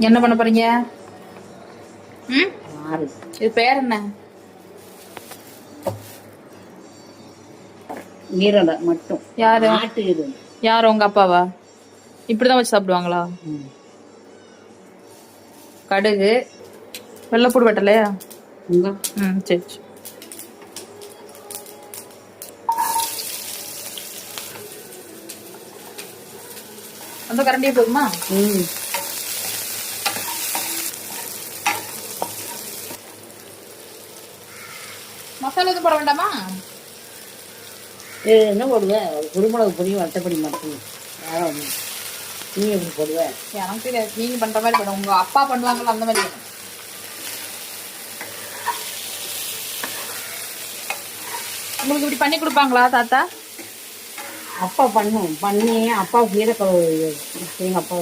என்ன பண்ண போறீங்க? ஆறு. இது பேர் என்ன? ஈரலை மட்டும். யாரு? ஆட்டு ஈரல். யாரு, உங்க அப்பாவா? இப்படிதான் வச்சு சாப்பிடுவாங்களா? கடுகு, வெள்ளைப்பூடு வெட்டலையா? சரி சரி. அந்த கரண்டியே போதுமா? மசாலா எதுவும் போட வேண்டாமா? என்ன போடுவேன்? குருமிளகு பொடி, வத்தப்பொடி மட்டும். வேற ஒண்ணு. நீ எப்படி போடுவ? எனக்கு தெரியாது. நீங்க பண்ற மாதிரி பண்ணுவோம். உங்க அப்பா பண்ணுவாங்கல்ல அந்த மாதிரி. உங்களுக்கு இப்படி பண்ணி கொடுப்பாங்களா தாத்தா? அப்பா பண்ணுவோம். பண்ணி அப்பா கீரை எங்க அப்பா